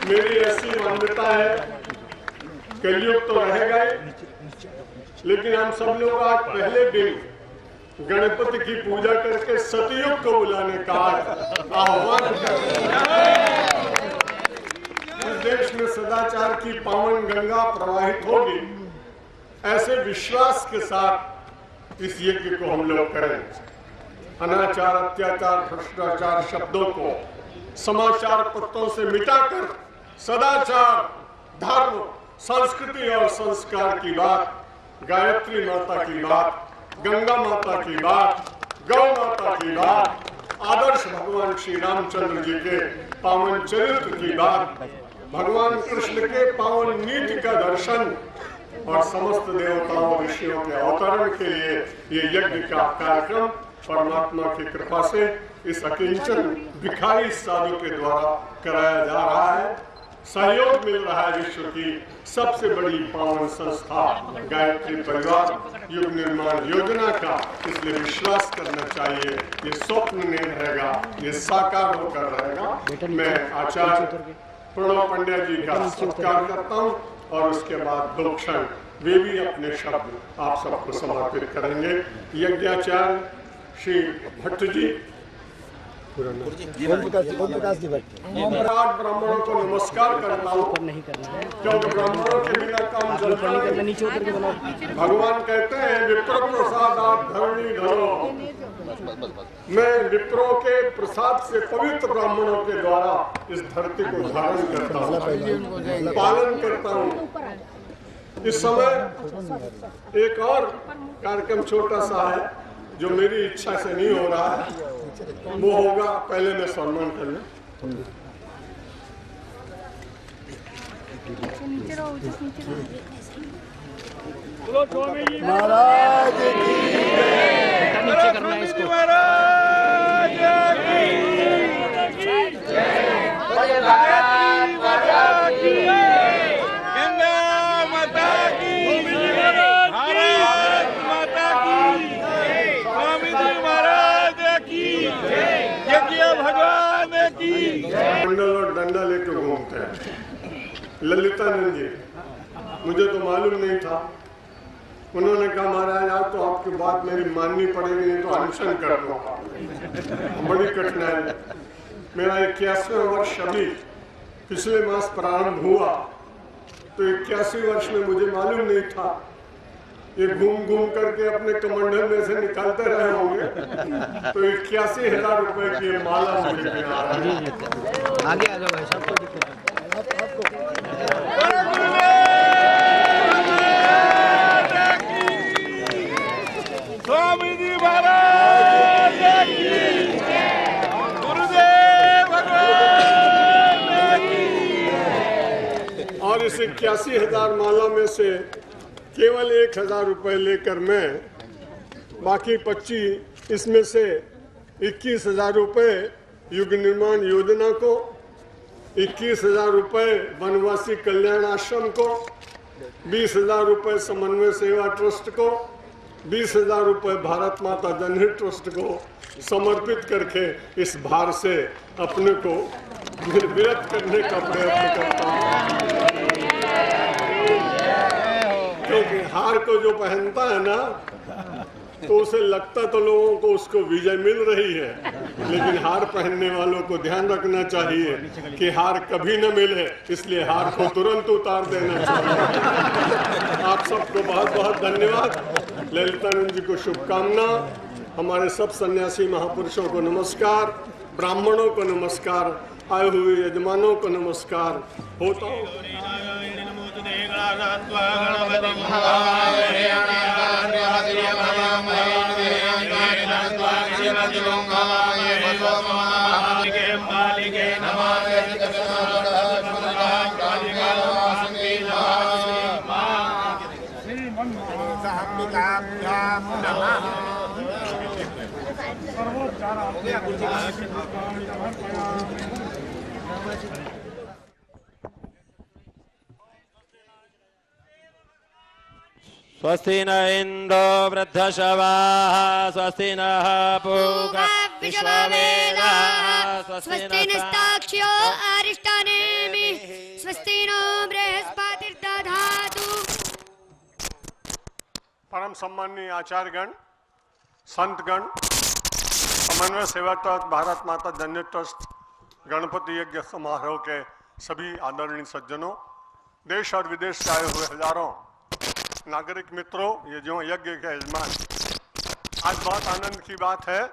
मेरी ऐसी मान्यता है, कलयुग तो रहेगा ही, लेकिन हम सब लोग आज पहले दिन गणपति की पूजा करके सतयुग को बुलाने का आह्वान कर इस देश में सदाचार की पावन गंगा प्रवाहित होगी, ऐसे विश्वास के साथ इस यज्ञ को हम लोग करें। अनाचार, अत्याचार, भ्रष्टाचार शब्दों को समाचार पत्रों से मिटाकर सदाचार, धर्म, संस्कृति और संस्कार की बात, गायत्री माता की बात, गंगा माता की बात, गौ माता की बात, आदर्श भगवान श्री रामचंद्र जी के पावन चरित्र की बात, भगवान कृष्ण के पावन नीति का दर्शन और समस्त देवताओं ऋषियों के अवतरण के लिए ये यज्ञ का कार्यक्रम परमात्मा की कृपा से इस अकिंचन भिखारी साधु के द्वारा कराया जा रहा है। सहयोग मिल रहा है विश्व की सबसे बड़ी पावन संस्था गायत्री परिवार युग निर्माण योजना का, इसलिए विश्वास करना चाहिए ये स्वप्न नहीं रहेगा, ये साकार होकर रहेगा। मैं आचार्य प्रणव पंड्या जी का सत्कार करता हूँ और उसके बाद 2 क्षण वे भी अपने शब्द आप सबको समर्पित करेंगे। यज्ञाचार्य श्री भट्ट जी, ब्राह्मणों को नमस्कार करता हूँ, क्योंकि ब्राह्मणों के बिना काम चलता है। भगवान कहते हैं विप्र प्रसाद आप धरणी धरो। मैं विप्रों के प्रसाद से पवित्र ब्राह्मणों के द्वारा इस धरती को धारण करता हूँ, पालन करता हूँ। इस समय एक और कार्यक्रम छोटा सा है जो मेरी इच्छा से नहीं हो रहा है, वो होगा, पहले मैं सम्मान कर लूं। महाराज नीचे करना है इसको। मंडल और डंडा लेकर घूमते हैं। ललितानंद जी, मुझे तो मालूम नहीं था, उन्होंने कहा महाराज आप तो आपकी बात मेरी माननी पड़ेगी, नहीं तो अनशन कर दो। बड़ी कठिनाई। मेरा 81वां वर्ष अभी पिछले मास प्रारंभ हुआ, तो 81 वर्ष में मुझे मालूम नहीं था ये घूम घूम करके अपने कमंडल में से निकालते रहे होंगे, तो 81,000 रुपए की माला मुझे मिला है। आगे आ जाओ भाई साहब, कोई दिक्कत नहीं। स्वामी जी महाराज गुरुदेव भगवान की। और इस 81,000 माला में से केवल 1,000 रुपए लेकर मैं बाकी 25, इसमें से 21,000 रुपए युग निर्माण योजना को, 21,000 रुपए वनवासी कल्याण आश्रम को, 20,000 रुपए समन्वय सेवा ट्रस्ट को, 20,000 रुपए भारत माता जनहित ट्रस्ट को समर्पित करके इस भार से अपने को निर्विरत करने का प्रयत्न करता हूँ। क्योंकि हार को जो पहनता है ना, तो उसे लगता तो लोगों को उसको विजय मिल रही है, लेकिन हार पहनने वालों को ध्यान रखना चाहिए कि हार कभी न मिले, इसलिए हार को तुरंत उतार देना चाहिए। आप सबको बहुत बहुत धन्यवाद। ललितानंद जी को शुभकामना। हमारे सब सन्यासी महापुरुषों को नमस्कार, ब्राह्मणों को नमस्कार, आए हुए यजमानों को नमस्कार। होता हूँ स्वस्ति न इंद्रो वृद्धशवाः स्वस्ति नः पूषा विश्ववेदाः स्वस्ति नस्ताक्ष्यो अरिष्टानेमिः परम सम्माननीय आचार्यगण, संतगण, समन्वय सेवक ट्रस्ट, भारत माता जननी ट्रस्ट, गणपति यज्ञ समारोह के सभी आदरणीय सज्जनों, देश और विदेश से आए हुए हजारों नागरिक मित्रों, ये जो यज्ञ के यजमान, आज बहुत आनंद की बात है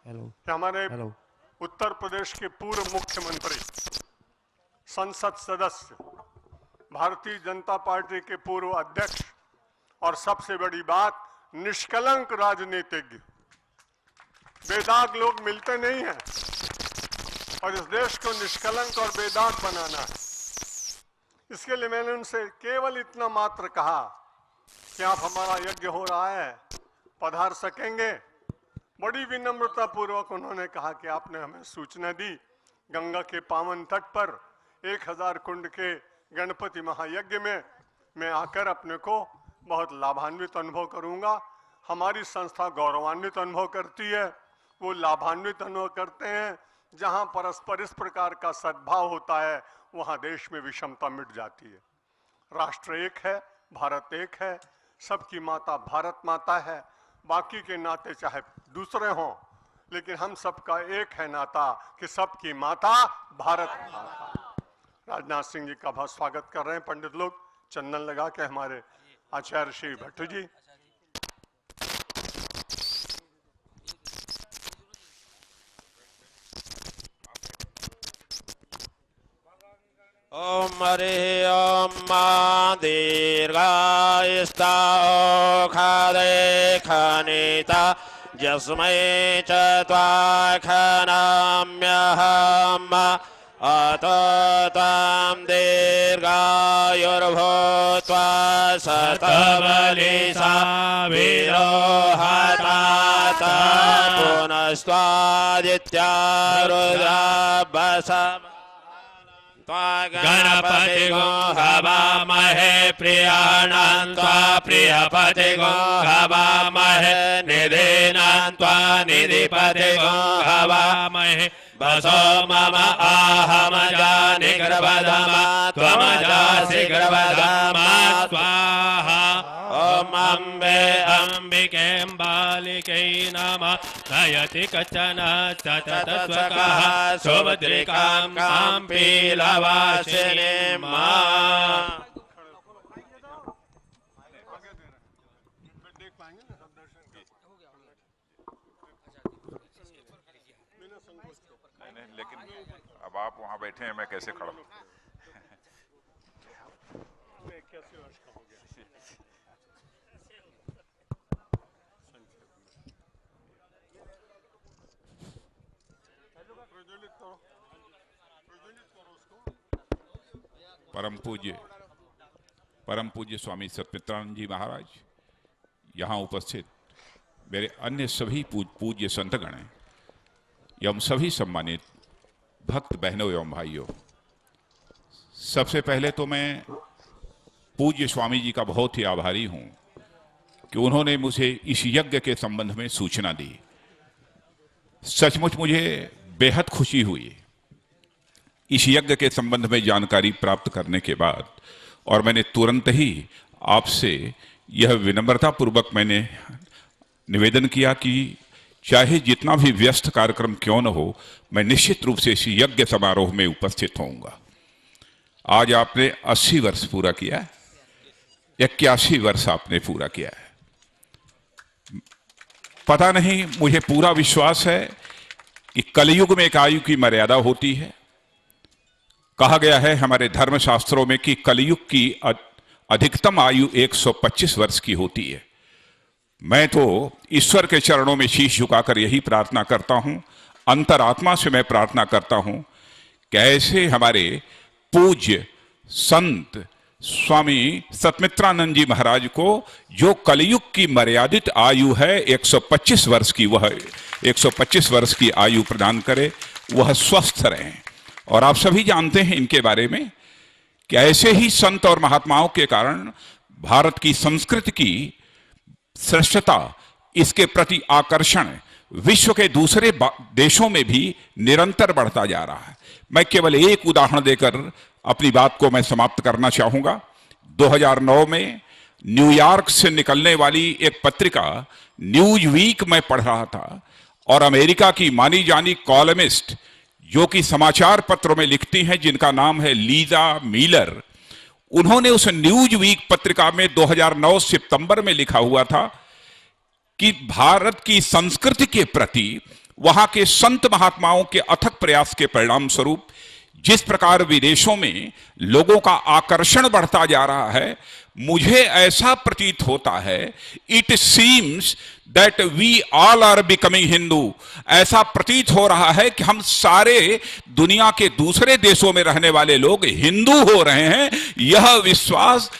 कि हमारे उत्तर प्रदेश के पूर्व मुख्यमंत्री, संसद सदस्य, भारतीय जनता पार्टी के पूर्व अध्यक्ष और सबसे बड़ी बात निष्कलंक राजनीतिज्ञ, बेदाग लोग मिलते नहीं हैं और इस देश को निष्कलंक और बेदाग बनाना है। इसके लिए मैंने उनसे केवल इतना मात्र कहा कि आप, हमारा यज्ञ हो रहा है, पधार सकेंगे। बड़ी विनम्रता पूर्वक उन्होंने कहा कि आपने हमें सूचना दी, गंगा के पावन तट पर 1000 कुंड के गणपति महायज्ञ में मैं आकर अपने को बहुत लाभान्वित अनुभव करूंगा। हमारी संस्था गौरवान्वित अनुभव करती है, वो लाभान्वित अनुभव करते हैं। जहां परस्पर इस प्रकार का सद्भाव होता है, वहां देश में विषमता मिट जाती है। राष्ट्र एक है, भारत एक है, सबकी माता भारत माता है। बाकी के नाते चाहे दूसरे हों, लेकिन हम सबका एक है नाता कि सबकी माता भारत माता। राजनाथ सिंह जी का बहुत स्वागत कर रहे हैं पंडित लोग, चंदन लगा के हमारे आचार्य श्री भट्ट जी। ओम हरि ओम मा दीर्घायुष्टा खादे खनिता जस्मै च त्वाखनाम्यहम् अतो त्वां दीर्घायुर्भूत्वा शतबलिसा विरोहतात पुनस्त्वादित्या रुद्राभसम् गणपति गो हवामहे प्रियाणां त्वा प्रियपति गो हवामहे निधीनां त्वा निधिपति गो हवामहे वसो मम आहमजानि गर्भधमा त्वमजासि गर्भधमा स्वाहा। ओम अम्बे अम्बिके बालिकै नमः। नयति कचन ततत्वकः सुभद्रिकां काम्पीलवासिनीं मां। लेकिन अब आप वहां बैठे हैं, मैं कैसे खड़ा हूं? परम पूज्य स्वामी सत्यमित्रानंद जी महाराज, यहाँ उपस्थित मेरे अन्य सभी पूज्य संतगण एवं सभी सम्मानित भक्त बहनों एवं भाइयों, सबसे पहले तो मैं पूज्य स्वामी जी का बहुत ही आभारी हूँ कि उन्होंने मुझे इस यज्ञ के संबंध में सूचना दी। सचमुच मुझे बेहद खुशी हुई इस यज्ञ के संबंध में जानकारी प्राप्त करने के बाद, और मैंने तुरंत ही आपसे यह विनम्रता पूर्वक मैंने निवेदन किया कि चाहे जितना भी व्यस्त कार्यक्रम क्यों न हो, मैं निश्चित रूप से इस यज्ञ समारोह में उपस्थित होऊंगा। आज आपने 80 वर्ष पूरा किया है, 81 वर्ष आपने पूरा किया है। पता नहीं, मुझे पूरा विश्वास है कि कलयुग में एक आयु की मर्यादा होती है। कहा गया है हमारे धर्मशास्त्रों में कि कलयुग की अधिकतम आयु 125 वर्ष की होती है। मैं तो ईश्वर के चरणों में शीश झुकाकर यही प्रार्थना करता हूं, अंतरात्मा से मैं प्रार्थना करता हूं कि ऐसे हमारे पूज्य संत स्वामी सत्यमित्रानंद जी महाराज को, जो कलयुग की मर्यादित आयु है 125 वर्ष की, वह 125 वर्ष की आयु प्रदान करे, वह स्वस्थ रहें। और आप सभी जानते हैं इनके बारे में कि ऐसे ही संत और महात्माओं के कारण भारत की संस्कृति की श्रेष्ठता, इसके प्रति आकर्षण विश्व के दूसरे देशों में भी निरंतर बढ़ता जा रहा है। मैं केवल एक उदाहरण देकर अपनी बात को मैं समाप्त करना चाहूंगा। 2009 में न्यूयॉर्क से निकलने वाली एक पत्रिका न्यूज वीक में पढ़ रहा था और अमेरिका की मानी जानी कॉलमिस्ट जो कि समाचार पत्रों में लिखती हैं, जिनका नाम है लीजा मीलर, उन्होंने उस न्यूज वीक पत्रिका में 2009 सितंबर में लिखा हुआ था कि भारत की संस्कृति के प्रति वहां के संत महात्माओं के अथक प्रयास के परिणाम स्वरूप जिस प्रकार विदेशों में लोगों का आकर्षण बढ़ता जा रहा है, मुझे ऐसा प्रतीत होता है, it seems that we all are becoming Hindu. ऐसा प्रतीत हो रहा है कि हम सारे दुनिया के दूसरे देशों में रहने वाले लोग हिंदू हो रहे हैं। यह विश्वास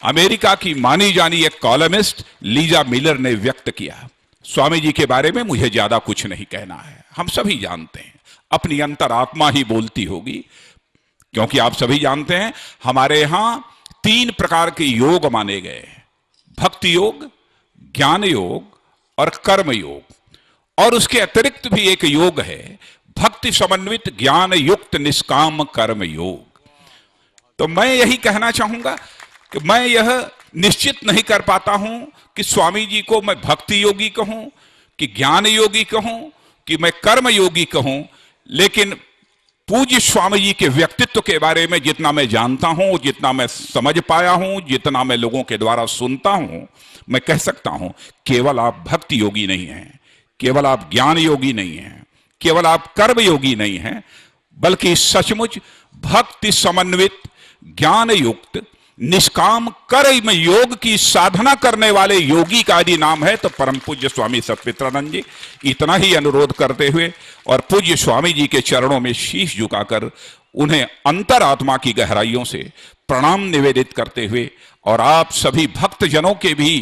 अमेरिका की मानी जानी एक कॉलमिस्ट लीजा मिलर ने व्यक्त किया। स्वामी जी के बारे में मुझे ज्यादा कुछ नहीं कहना है, हम सभी जानते हैं, अपनी अंतरात्मा ही बोलती होगी, क्योंकि आप सभी जानते हैं हमारे यहां 3 प्रकार के योग माने गए हैं, भक्ति योग, ज्ञान योग और कर्म योग। और उसके अतिरिक्त भी एक योग है भक्ति समन्वित ज्ञान युक्त निष्काम कर्म योग। तो मैं यही कहना चाहूंगा कि मैं यह निश्चित नहीं कर पाता हूं कि स्वामी जी को मैं भक्ति योगी कहूं कि ज्ञान योगी कहूं कि मैं कर्म योगी कहूं, लेकिन पूज्य स्वामी जी के व्यक्तित्व के बारे में जितना मैं जानता हूं, जितना मैं समझ पाया हूं, जितना मैं लोगों के द्वारा सुनता हूं, मैं कह सकता हूं केवल आप भक्ति योगी नहीं हैं, केवल आप ज्ञान योगी नहीं हैं, केवल आप कर्म योगी नहीं हैं, बल्कि सचमुच भक्ति समन्वित ज्ञान युक्त निष्काम कर्म योग की साधना करने वाले योगी का यदि नाम है तो परम पूज्य स्वामी सत्मित्रानंद जी। इतना ही अनुरोध करते हुए और पूज्य स्वामी जी के चरणों में शीश झुकाकर उन्हें अंतरात्मा की गहराइयों से प्रणाम निवेदित करते हुए और आप सभी भक्त जनों के भी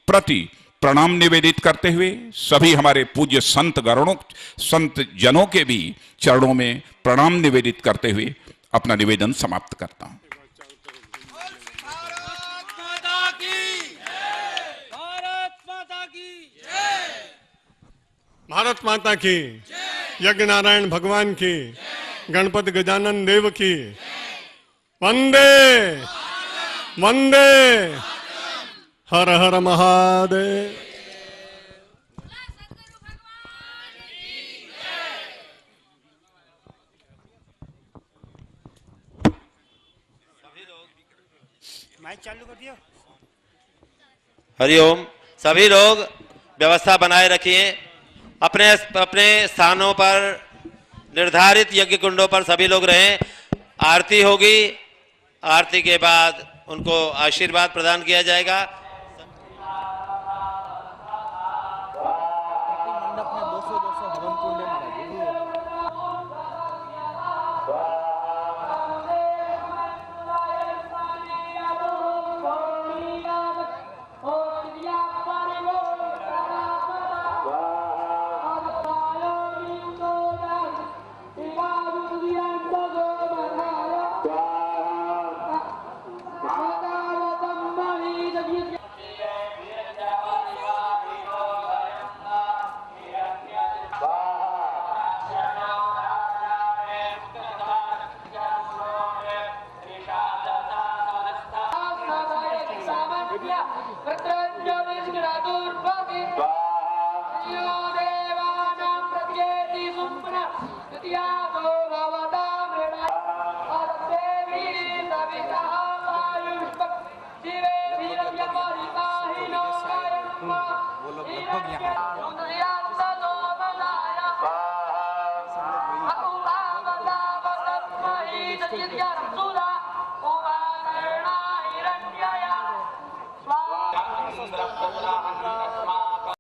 प्रति प्रणाम निवेदित करते हुए सभी हमारे पूज्य संत गणों, संत जनों के भी चरणों में प्रणाम निवेदित करते हुए अपना निवेदन समाप्त करता हूं। भारत माता की, यज्ञ नारायण भगवान की, गणपति गजानन देव की, वंदे वंदे, हर हर महादेव। हरिओम। सभी लोग व्यवस्था बनाए रखिए, अपने अपने स्थानों पर निर्धारित यज्ञ कुंडों पर सभी लोग रहें। आरती होगी, आरती के बाद उनको आशीर्वाद प्रदान किया जाएगा। Yeah.